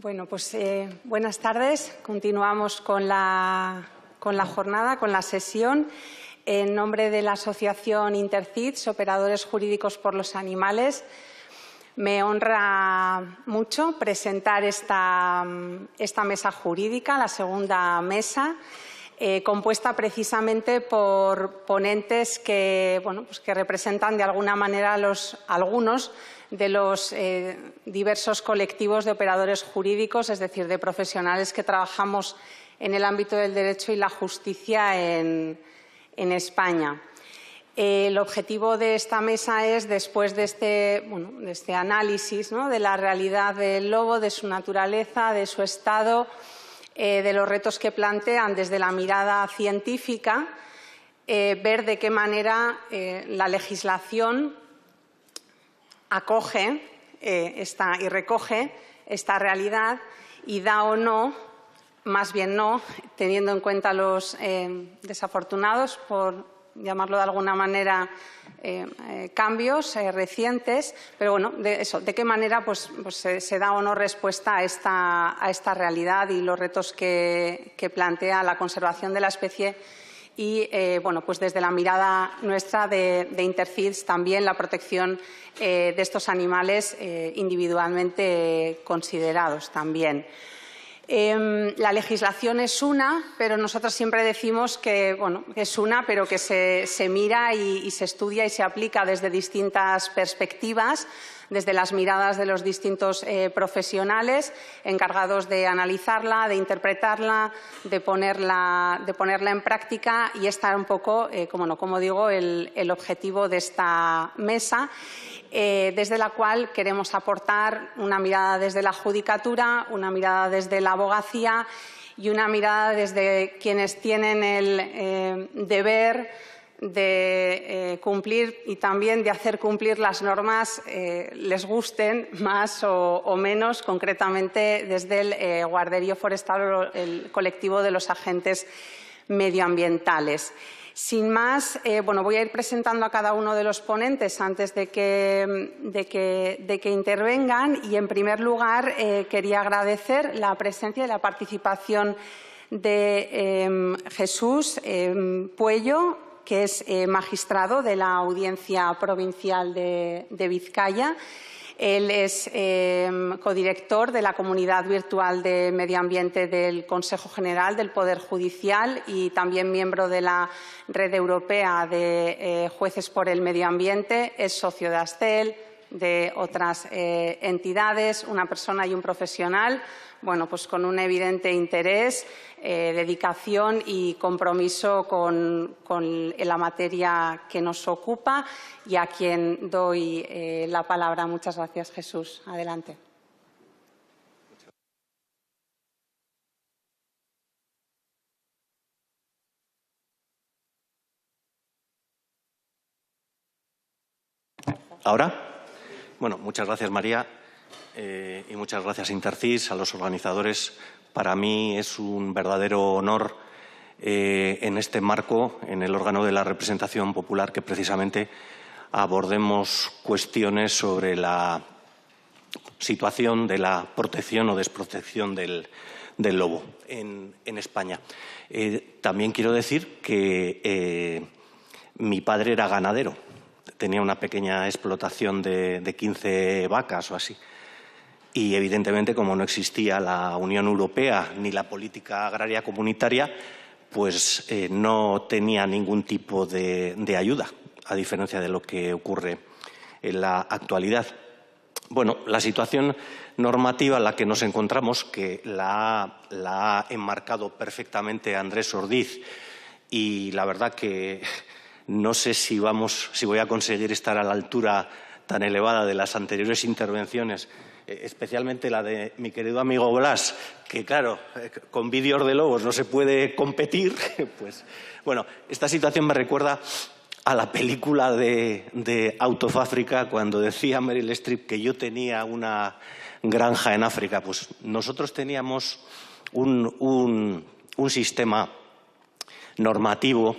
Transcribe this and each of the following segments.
Bueno, pues buenas tardes. Continuamos con la jornada, con la sesión. En nombre de la Asociación Intercids, Operadores Jurídicos por los Animales, me honra mucho presentar esta mesa jurídica, la segunda mesa, compuesta precisamente por ponentes que representan de alguna manera algunos de los diversos colectivos de operadores jurídicos, es decir, de profesionales que trabajamos en el ámbito del derecho y la justicia en España. El objetivo de esta mesa es, después de este análisis, ¿no?, de la realidad del lobo, de su naturaleza, de su estado, de los retos que plantean desde la mirada científica, ver de qué manera la legislación acoge y recoge esta realidad y da o no, más bien no, teniendo en cuenta los desafortunados, por llamarlo de alguna manera, cambios recientes, pero bueno, de qué manera se da o no respuesta a esta realidad y los retos que plantea la conservación de la especie y, desde la mirada nuestra de Intercids también la protección de estos animales individualmente considerados también. La legislación es una, pero nosotros siempre decimos que es una, pero que se mira y se estudia y se aplica desde distintas perspectivas, desde las miradas de los distintos profesionales encargados de analizarla, de interpretarla, de ponerla en práctica, y está un poco, como digo, el objetivo de esta mesa, desde la cual queremos aportar una mirada desde la judicatura, una mirada desde la abogacía y una mirada desde quienes tienen el deber de cumplir y también de hacer cumplir las normas, les gusten más o menos, concretamente desde el Guarderío Forestal o el colectivo de los agentes medioambientales. Sin más, voy a ir presentando a cada uno de los ponentes antes de que intervengan, y en primer lugar quería agradecer la presencia y la participación de Jesús Puello, que es magistrado de la Audiencia Provincial de Vizcaya. Él es codirector de la Comunidad Virtual de Medio Ambiente del Consejo General del Poder Judicial y también miembro de la Red Europea de Jueces por el Medio Ambiente. Es socio de Ascel, de otras entidades, una persona y un profesional, con un evidente interés, dedicación y compromiso con la materia que nos ocupa, y a quien doy la palabra. Muchas gracias, Jesús. Adelante. ¿Ahora? Bueno, muchas gracias, María, y muchas gracias, Intercids, a los organizadores. Para mí es un verdadero honor en este marco, en el órgano de la representación popular, que precisamente abordemos cuestiones sobre la situación de la protección o desprotección del lobo en España. También quiero decir que mi padre era ganadero. Tenía una pequeña explotación de 15 vacas o así. Y, evidentemente, como no existía la Unión Europea ni la política agraria comunitaria, pues no tenía ningún tipo de ayuda, a diferencia de lo que ocurre en la actualidad. Bueno, la situación normativa en la que nos encontramos, que la ha enmarcado perfectamente Andrés Ordiz, y la verdad que no sé si voy a conseguir estar a la altura tan elevada de las anteriores intervenciones, especialmente la de mi querido amigo Blas, que, claro, con vídeos de lobos no se puede competir. Pues, bueno, esta situación me recuerda a la película de Out of Africa, cuando decía Meryl Streep que yo tenía una granja en África. Pues nosotros teníamos un sistema normativo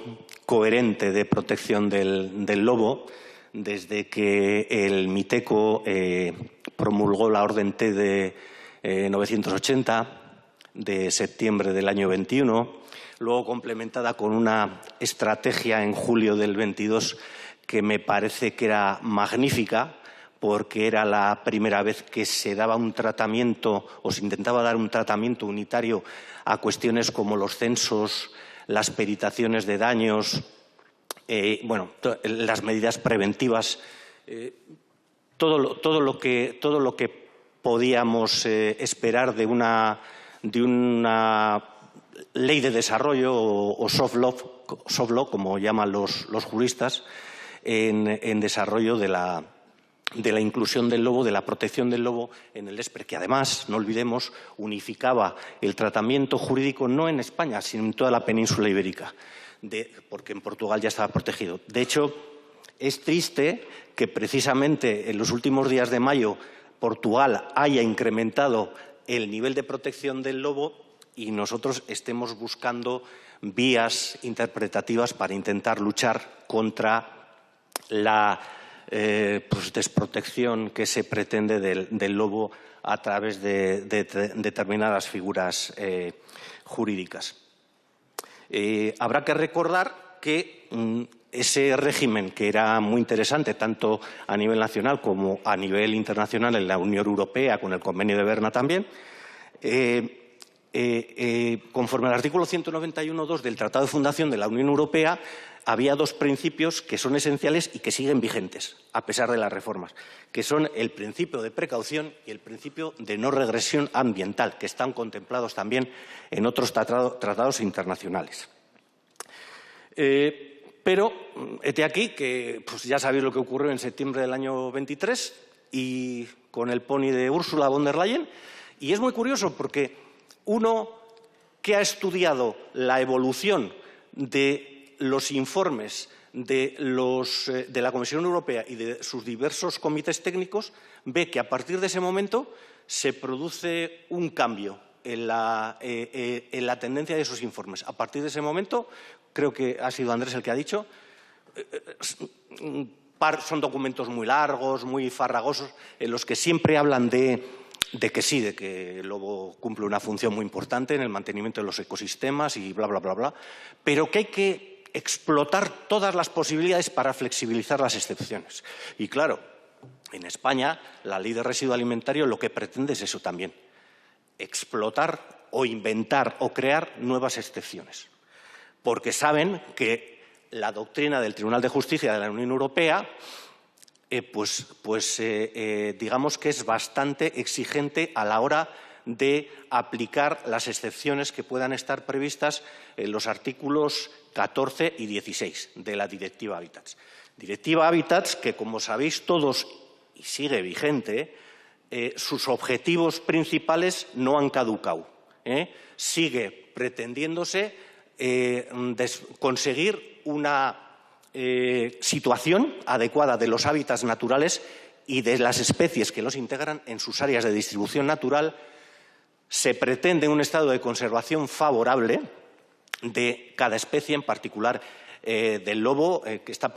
coherente de protección del lobo desde que el MITECO promulgó la Orden T de 980 de septiembre del año 21, luego complementada con una estrategia en julio del 22 que me parece que era magnífica, porque era la primera vez que se daba un tratamiento o se intentaba dar un tratamiento unitario a cuestiones como los censos, las peritaciones de daños, las medidas preventivas, todo lo que podíamos esperar de una ley de desarrollo o soft law, como llaman los juristas, en desarrollo de la inclusión del lobo, de la protección del lobo en el ESPRE, que además, no olvidemos, unificaba el tratamiento jurídico no en España, sino en toda la península ibérica, porque en Portugal ya estaba protegido. De hecho, es triste que precisamente en los últimos días de mayo Portugal haya incrementado el nivel de protección del lobo y nosotros estemos buscando vías interpretativas para intentar luchar contra la desprotección que se pretende del lobo a través de determinadas figuras jurídicas. Habrá que recordar que ese régimen, que era muy interesante tanto a nivel nacional como a nivel internacional en la Unión Europea, con el Convenio de Berna también, conforme al artículo 191.2 del Tratado de Fundación de la Unión Europea, había dos principios que son esenciales y que siguen vigentes, a pesar de las reformas, que son el principio de precaución y el principio de no regresión ambiental, que están contemplados también en otros tratados internacionales. Pero hete aquí que ya sabéis lo que ocurrió en septiembre del año 23 y con el pony de Ursula von der Leyen. Y es muy curioso porque uno que ha estudiado la evolución de los informes de la Comisión Europea y de sus diversos comités técnicos ve que a partir de ese momento se produce un cambio en la tendencia de esos informes. A partir de ese momento, creo que ha sido Andrés el que ha dicho, son documentos muy largos, muy farragosos, en los que siempre hablan de que el lobo cumple una función muy importante en el mantenimiento de los ecosistemas y bla, bla, bla, bla, pero que hay que explotar todas las posibilidades para flexibilizar las excepciones. Y claro, en España la Ley de Residuo Alimentario lo que pretende es eso también, explotar o inventar o crear nuevas excepciones, porque saben que la doctrina del Tribunal de Justicia de la Unión Europea digamos que es bastante exigente a la hora de aplicar las excepciones que puedan estar previstas en los artículos 14 y 16 de la Directiva Hábitats. Directiva Hábitats que, como sabéis todos, y sigue vigente, sus objetivos principales no han caducado. Sigue pretendiéndose conseguir una situación adecuada de los hábitats naturales y de las especies que los integran en sus áreas de distribución natural. Se pretende un estado de conservación favorable de cada especie, en particular del lobo, que está,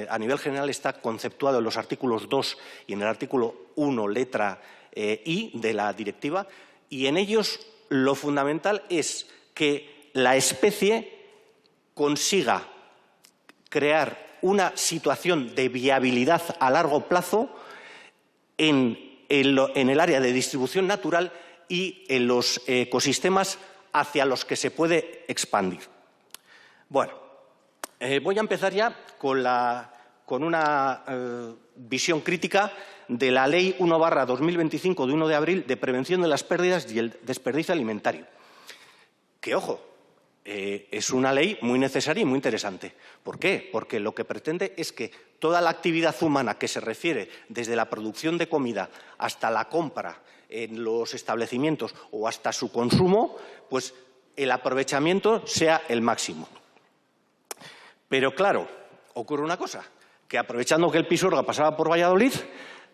a nivel general está conceptuado en los artículos 2 y en el artículo 1, letra I de la directiva, y en ellos lo fundamental es que la especie consiga crear una situación de viabilidad a largo plazo en el área de distribución natural y en los ecosistemas hacia los que se puede expandir. Bueno, voy a empezar ya con una visión crítica de la Ley 1/2025 de 1 de abril de prevención de las pérdidas y el desperdicio alimentario. Que, ojo, es una ley muy necesaria y muy interesante. ¿Por qué? Porque lo que pretende es que toda la actividad humana que se refiere desde la producción de comida hasta la compra en los establecimientos o hasta su consumo, pues el aprovechamiento sea el máximo. Pero claro, ocurre una cosa, que aprovechando que el Pisuerga pasaba por Valladolid,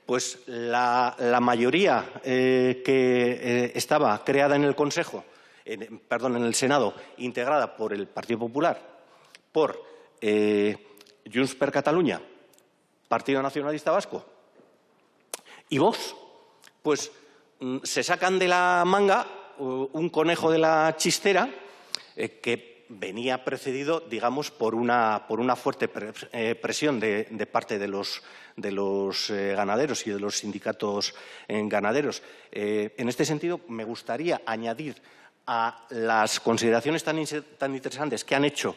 pues la mayoría que estaba creada en el Consejo, en el Senado, integrada por el Partido Popular, por Junts per Catalunya, Partido Nacionalista Vasco y Vox, pues se sacan de la manga un conejo de la chistera que venía precedido, digamos, por una fuerte presión de parte de los ganaderos y de los sindicatos ganaderos. En este sentido, me gustaría añadir a las consideraciones tan interesantes que han hecho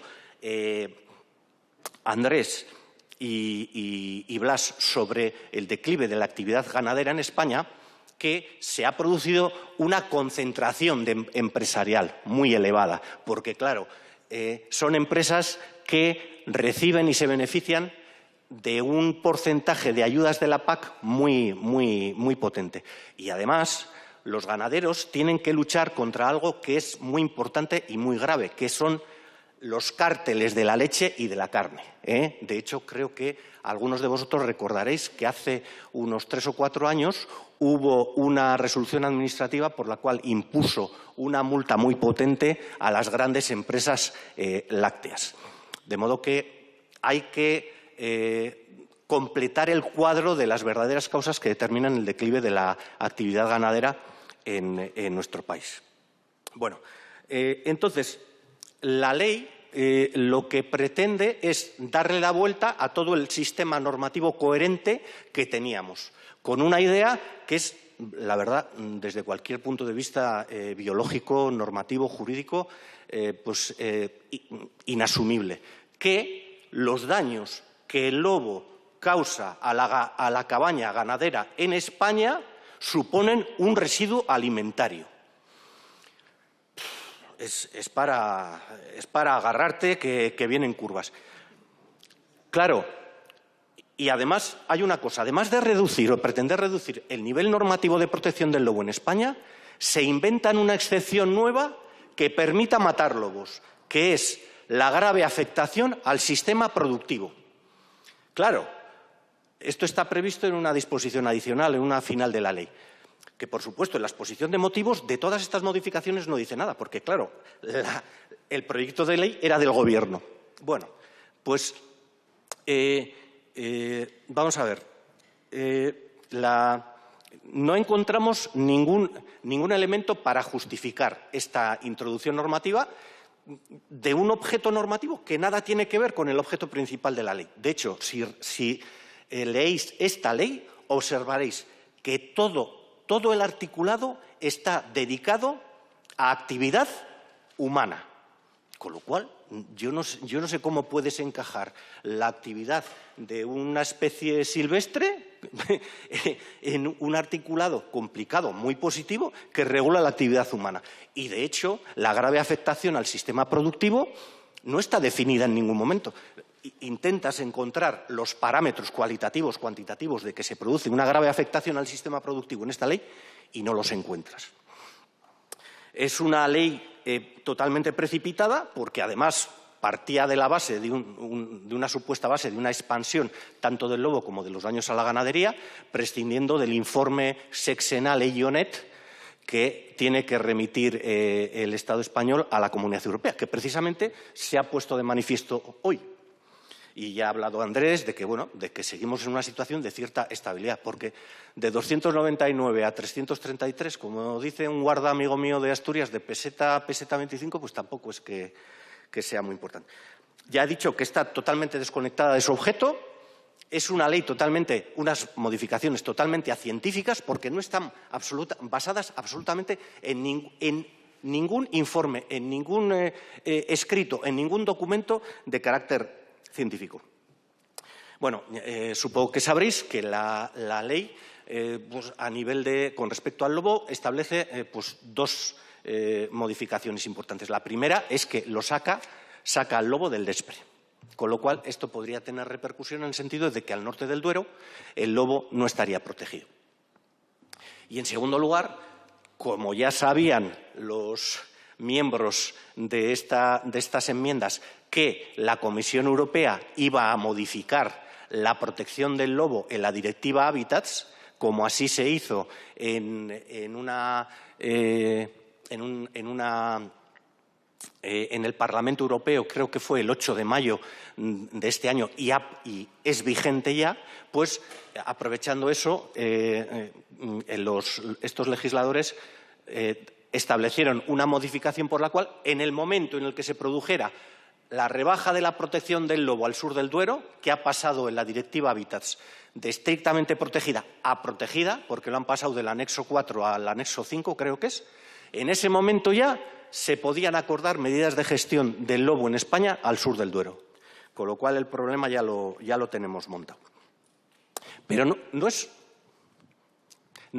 Andrés y Blas sobre el declive de la actividad ganadera en España, que se ha producido una concentración empresarial muy elevada, porque, claro, son empresas que reciben y se benefician de un porcentaje de ayudas de la PAC muy potente. Y, además, los ganaderos tienen que luchar contra algo que es muy importante y muy grave, que son los cárteles de la leche y de la carne. De hecho, creo que algunos de vosotros recordaréis que hace unos 3 o 4 años hubo una resolución administrativa por la cual impuso una multa muy potente a las grandes empresas lácteas. De modo que hay que completar el cuadro de las verdaderas causas que determinan el declive de la actividad ganadera en nuestro país. Bueno, entonces, la ley lo que pretende es darle la vuelta a todo el sistema normativo coherente que teníamos, con una idea que es, la verdad, desde cualquier punto de vista biológico, normativo, jurídico, inasumible, que los daños que el lobo causa a la cabaña ganadera en España suponen un residuo alimentario. Es para agarrarte que vienen curvas. Claro, y además hay una cosa, además de reducir o pretender reducir el nivel normativo de protección del lobo en España, se inventan una excepción nueva que permita matar lobos, que es la grave afectación al sistema productivo. Claro, esto está previsto en una disposición adicional, en una final de la ley, que, por supuesto, en la exposición de motivos de todas estas modificaciones no dice nada, porque, claro, el proyecto de ley era del Gobierno. Bueno, pues vamos a ver. No encontramos ningún elemento para justificar esta introducción normativa de un objeto normativo que nada tiene que ver con el objeto principal de la ley. De hecho, si leéis esta ley, observaréis que todo el articulado está dedicado a actividad humana. Con lo cual, yo no sé cómo puedes encajar la actividad de una especie silvestre en un articulado complicado, muy positivo, que regula la actividad humana. Y, de hecho, la grave afectación al sistema productivo no está definida en ningún momento. Intentas encontrar los parámetros cualitativos, cuantitativos de que se produce una grave afectación al sistema productivo en esta ley y no los encuentras. Es una ley totalmente precipitada porque, además, partía de la base de una supuesta base de una expansión tanto del lobo como de los daños a la ganadería, prescindiendo del informe sexenal EIONET que tiene que remitir el Estado español a la Comunidad Europea, que precisamente se ha puesto de manifiesto hoy. Y ya ha hablado Andrés de que seguimos en una situación de cierta estabilidad, porque de 299 a 333, como dice un guarda amigo mío de Asturias, de peseta a peseta 25, pues tampoco es que sea muy importante. Ya he dicho que está totalmente desconectada de su objeto. Es una ley unas modificaciones totalmente acientíficas, porque no están basadas absolutamente en ningún informe, en ningún escrito, en ningún documento de carácter científico. Bueno, supongo que sabréis que la ley, a nivel con respecto al lobo, establece dos modificaciones importantes. La primera es que saca al lobo del despre, con lo cual esto podría tener repercusión en el sentido de que al norte del Duero el lobo no estaría protegido. Y, en segundo lugar, como ya sabían los miembros de estas enmiendas que la Comisión Europea iba a modificar la protección del lobo en la Directiva Hábitats, como así se hizo en una en el Parlamento Europeo, creo que fue el 8 de mayo de este año, y es vigente ya, pues aprovechando eso, estos legisladores establecieron una modificación por la cual, en el momento en el que se produjera la rebaja de la protección del lobo al sur del Duero, que ha pasado en la Directiva Hábitats de estrictamente protegida a protegida, porque lo han pasado del anexo 4 al anexo 5, creo que es, en ese momento ya se podían acordar medidas de gestión del lobo en España al sur del Duero, con lo cual el problema ya lo tenemos montado. Pero no es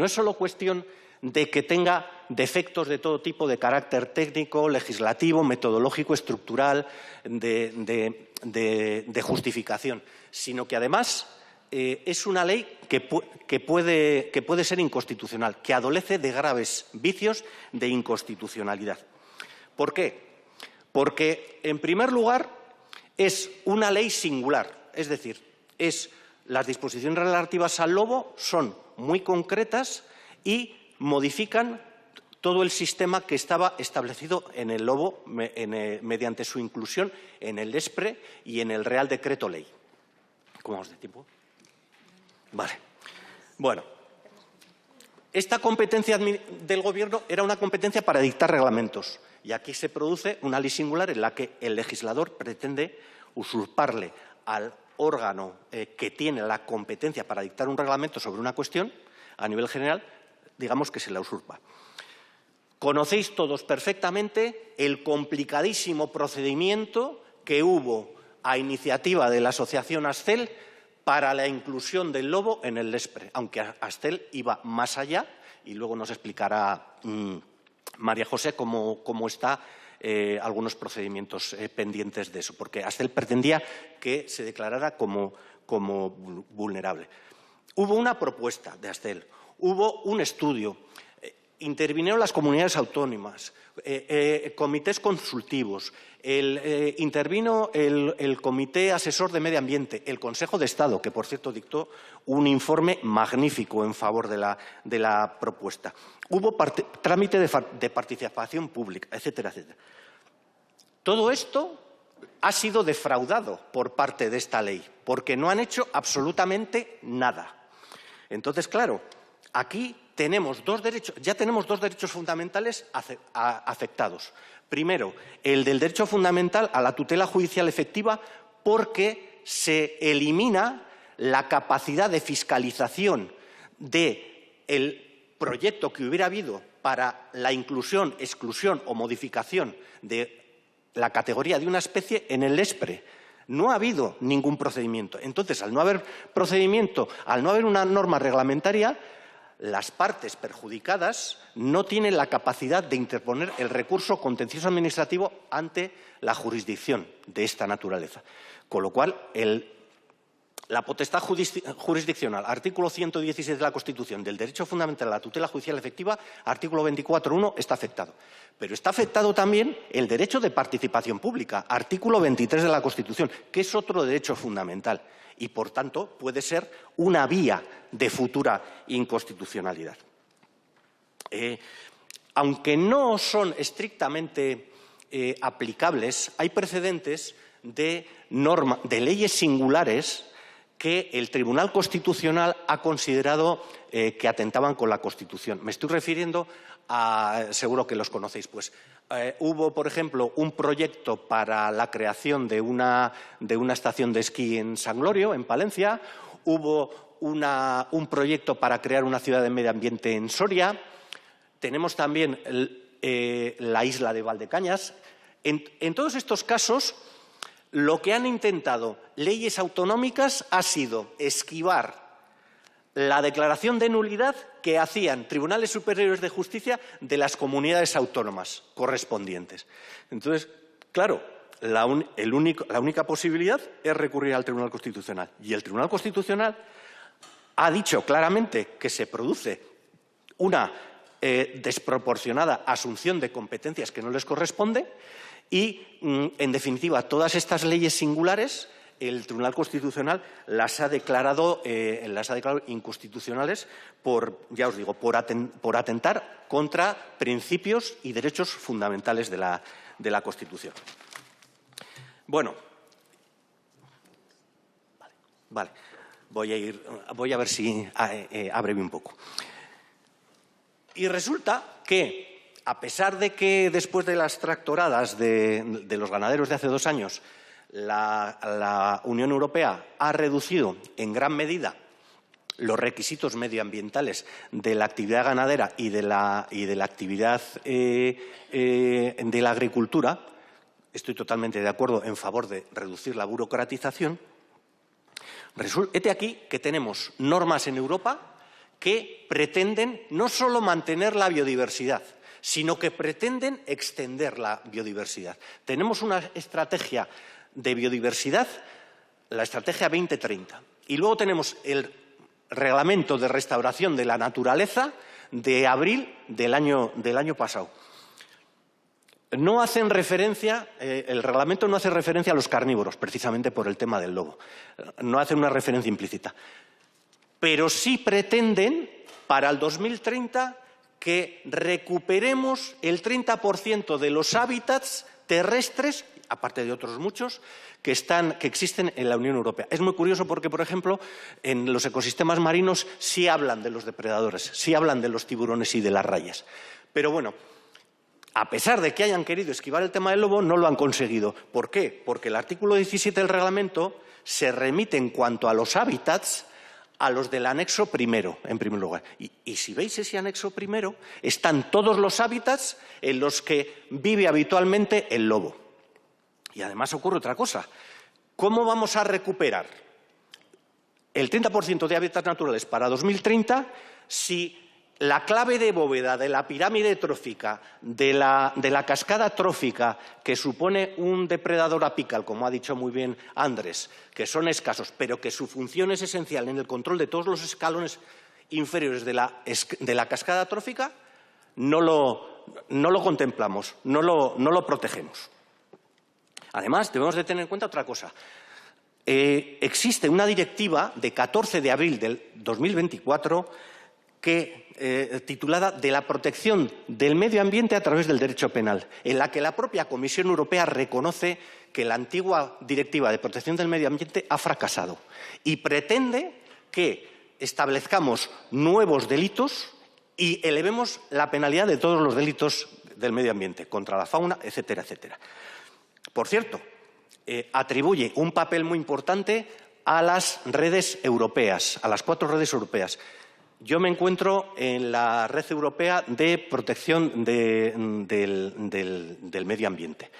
solo cuestión de que tenga defectos de todo tipo, de carácter técnico, legislativo, metodológico, estructural, de justificación, sino que además es una ley que puede ser inconstitucional, que adolece de graves vicios de inconstitucionalidad. ¿Por qué? Porque, en primer lugar, es una ley singular, es decir, las disposiciones relativas al lobo son muy concretas y modifican todo el sistema que estaba establecido en el lobo mediante su inclusión en el ESPRE y en el Real Decreto Ley. ¿Cómo vamos de tiempo? Vale. Bueno, esta competencia del Gobierno era una competencia para dictar reglamentos. Y aquí se produce una ley singular en la que el legislador pretende usurparle al órgano que tiene la competencia para dictar un reglamento sobre una cuestión, a nivel general, digamos que se la usurpa. Conocéis todos perfectamente el complicadísimo procedimiento que hubo a iniciativa de la asociación Astel para la inclusión del lobo en el ESPRE, aunque Astel iba más allá y luego nos explicará María José cómo están algunos procedimientos pendientes de eso, porque Astel pretendía que se declarara como vulnerable. Hubo una propuesta de Astel, hubo un estudio, intervinieron las comunidades autónomas, comités consultivos, intervino el Comité Asesor de Medio Ambiente, el Consejo de Estado, que, por cierto, dictó un informe magnífico en favor de la propuesta. Hubo trámite de participación pública, etcétera, etcétera. Todo esto ha sido defraudado por parte de esta ley, porque no han hecho absolutamente nada. Entonces, claro, aquí ya tenemos dos derechos fundamentales afectados. Primero, el del derecho fundamental a la tutela judicial efectiva, porque se elimina la capacidad de fiscalización del proyecto que hubiera habido para la inclusión, exclusión o modificación de la categoría de una especie en el ESPRE. No ha habido ningún procedimiento. Entonces, al no haber procedimiento, al no haber una norma reglamentaria, las partes perjudicadas no tienen la capacidad de interponer el recurso contencioso administrativo ante la jurisdicción de esta naturaleza. Con lo cual, la potestad jurisdiccional, artículo 116 de la Constitución, del derecho fundamental a la tutela judicial efectiva, artículo 24.1, está afectado. Pero está afectado también el derecho de participación pública, artículo 23 de la Constitución, que es otro derecho fundamental y, por tanto, puede ser una vía de futura inconstitucionalidad. Aunque no son estrictamente aplicables, hay precedentes de leyes singulares que el Tribunal Constitucional ha considerado que atentaban con la Constitución. Me estoy refiriendo a, seguro que los conocéis, pues hubo, por ejemplo, un proyecto para la creación de una estación de esquí en San Glorio, en Palencia, hubo un proyecto para crear una ciudad de medio ambiente en Soria, tenemos también la isla de Valdecañas. En todos estos casos, lo que han intentado leyes autonómicas ha sido esquivar la declaración de nulidad que hacían tribunales superiores de justicia de las comunidades autónomas correspondientes. Entonces, claro, la única posibilidad es recurrir al Tribunal Constitucional. Y el Tribunal Constitucional ha dicho claramente que se produce una desproporcionada asunción de competencias que no les corresponde. Y, en definitiva, todas estas leyes singulares, el Tribunal Constitucional las ha declarado inconstitucionales ya os digo, por atentar contra principios y derechos fundamentales de de la Constitución. Bueno, vale. Voy a ver si abrevio un poco. Y resulta que, a pesar de que después de las tractoradas de los ganaderos de hace 2 años, la Unión Europea ha reducido en gran medida los requisitos medioambientales de la actividad ganadera y de la actividad de la agricultura, estoy totalmente de acuerdo en favor de reducir la burocratización. Hete aquí que tenemos normas en Europa que pretenden no solo mantener la biodiversidad, sino que pretenden extender la biodiversidad. Tenemos una estrategia de biodiversidad, la Estrategia 2030, y luego tenemos el Reglamento de Restauración de la Naturaleza de abril del año pasado. No hacen referencia, el reglamento no hace referencia a los carnívoros, precisamente por el tema del lobo. No hace una referencia implícita. Pero sí pretenden, para el 2030, que recuperemos el 30% de los hábitats terrestres, aparte de otros muchos, que existen en la Unión Europea. Es muy curioso porque, por ejemplo, en los ecosistemas marinos sí hablan de los depredadores, sí hablan de los tiburones y de las rayas. Pero bueno, a pesar de que hayan querido esquivar el tema del lobo, no lo han conseguido. ¿Por qué? Porque el artículo 17 del reglamento se remite en cuanto a los hábitats a los del anexo primero, en primer lugar. Y si veis ese anexo primero, están todos los hábitats en los que vive habitualmente el lobo. Y además ocurre otra cosa. ¿Cómo vamos a recuperar el 30% de hábitats naturales para 2030 si la clave de bóveda de la pirámide trófica, de la cascada trófica que supone un depredador apical, como ha dicho muy bien Andrés, que son escasos, pero que su función es esencial en el control de todos los escalones inferiores de la cascada trófica, no lo contemplamos, no lo protegemos? Además, debemos de tener en cuenta otra cosa. Existe una directiva de 14 de abril del 2024 titulada de la protección del medio ambiente a través del derecho penal, en la que la propia Comisión Europea reconoce que la antigua directiva de protección del medio ambiente ha fracasado y pretende que establezcamos nuevos delitos y elevemos la penalidad de todos los delitos del medio ambiente, contra la fauna, etcétera, etcétera. Por cierto, atribuye un papel muy importante a las redes europeas, a las 4 redes europeas. Yo me encuentro en la Red Europea de Protección del Medio Ambiente.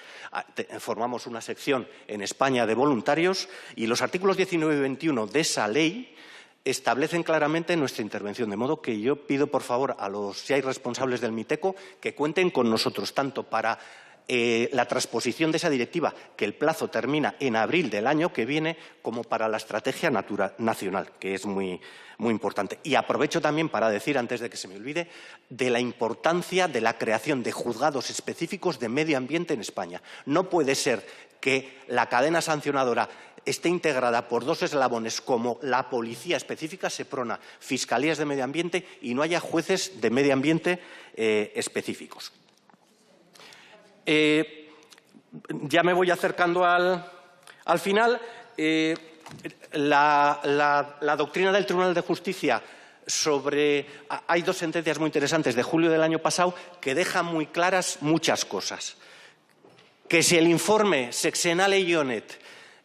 Formamos una sección en España de voluntarios y los artículos 19 y 21 de esa ley establecen claramente nuestra intervención. De modo que yo pido, por favor, si hay responsables del MITECO, que cuenten con nosotros, tanto para la transposición de esa directiva, que el plazo termina en abril del año que viene, como para la estrategia nacional, que es muy, muy importante. Y aprovecho también para decir, antes de que se me olvide, de la importancia de la creación de juzgados específicos de medio ambiente en España. No puede ser que la cadena sancionadora esté integrada por 2 eslabones como la policía específica, SEPRONA, fiscalías de medio ambiente, y no haya jueces de medio ambiente específicos. Ya me voy acercando al final. La doctrina del Tribunal de Justicia hay 2 sentencias muy interesantes de julio del año pasado que dejan muy claras muchas cosas. Que si el informe Sexenal e Ionet,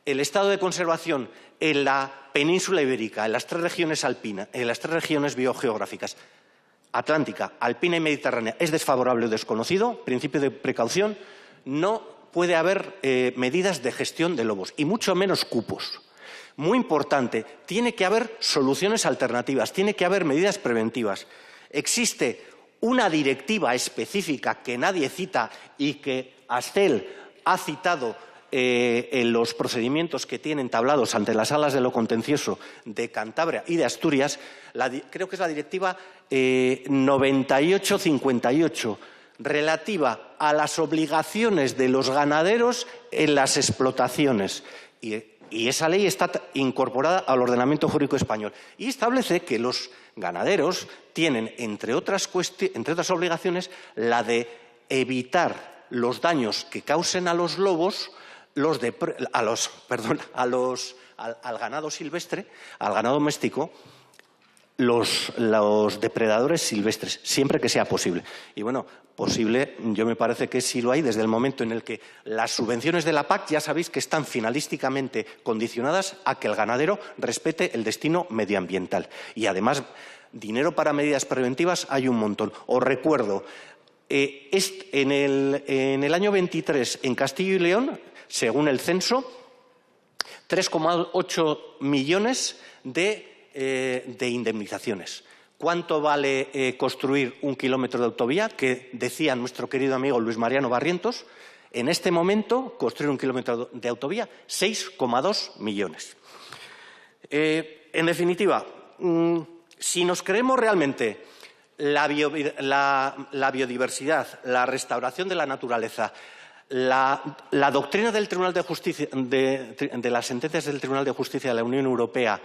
el estado de conservación en la península ibérica, en las 3 regiones alpinas, en las 3 regiones biogeográficas, Atlántica, alpina y mediterránea, es desfavorable o desconocido, principio de precaución, no puede haber medidas de gestión de lobos, y mucho menos cupos. Muy importante, tiene que haber soluciones alternativas, tiene que haber medidas preventivas. Existe una directiva específica que nadie cita y que Astel ha citado en los procedimientos que tiene entablados ante las salas de lo contencioso de Cantabria y de Asturias, creo que es la directiva 9858, relativa a las obligaciones de los ganaderos en las explotaciones. Y esa ley está incorporada al ordenamiento jurídico español y establece que los ganaderos tienen, entre otras obligaciones, la de evitar los daños que causen a los lobos al ganado silvestre, al ganado doméstico, los depredadores silvestres, siempre que sea posible. Y bueno, posible, yo me parece que sí lo hay desde el momento en el que las subvenciones de la PAC, ya sabéis que están finalísticamente condicionadas a que el ganadero respete el destino medioambiental. Y además, dinero para medidas preventivas hay un montón. Os recuerdo, en el año 23 en Castilla y León, según el censo, 3,8 millones de indemnizaciones. ¿Cuánto vale construir un kilómetro de autovía? Que decía nuestro querido amigo Luis Mariano Barrientos, en este momento construir un kilómetro de autovía, 6,2 millones. En definitiva, si nos creemos realmente la biodiversidad, la restauración de la naturaleza, la doctrina del Tribunal de Justicia, de las sentencias del Tribunal de Justicia de la Unión Europea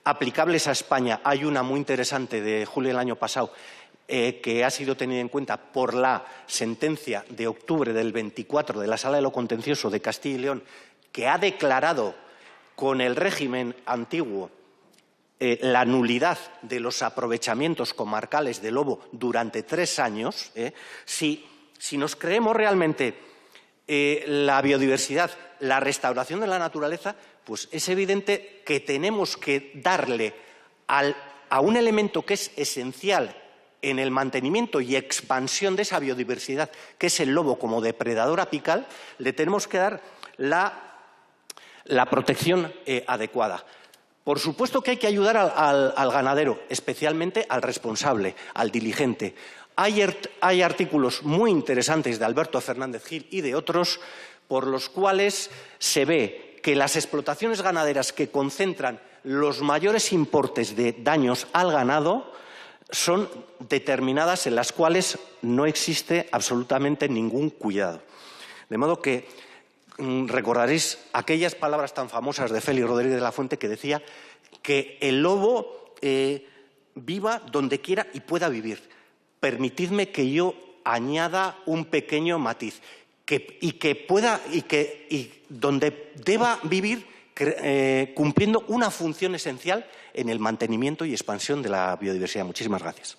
aplicables a España, hay una muy interesante de julio del año pasado que ha sido tenida en cuenta por la sentencia de octubre del 24 de la Sala de lo Contencioso de Castilla y León, que ha declarado con el régimen antiguo la nulidad de los aprovechamientos comarcales de lobo durante 3 años. Si nos creemos realmente la biodiversidad, la restauración de la naturaleza, pues es evidente que tenemos que darle a un elemento que es esencial en el mantenimiento y expansión de esa biodiversidad, que es el lobo como depredador apical, le tenemos que dar la protección adecuada. Por supuesto que hay que ayudar al ganadero, especialmente al responsable, al diligente. Hay artículos muy interesantes de Alberto Fernández Gil y de otros por los cuales se ve que las explotaciones ganaderas que concentran los mayores importes de daños al ganado son determinadas en las cuales no existe absolutamente ningún cuidado. De modo que recordaréis aquellas palabras tan famosas de Félix Rodríguez de la Fuente que decía que el lobo viva donde quiera y pueda vivir. Permitidme que yo añada un pequeño matiz, y donde deba vivir cumpliendo una función esencial en el mantenimiento y expansión de la biodiversidad. Muchísimas gracias.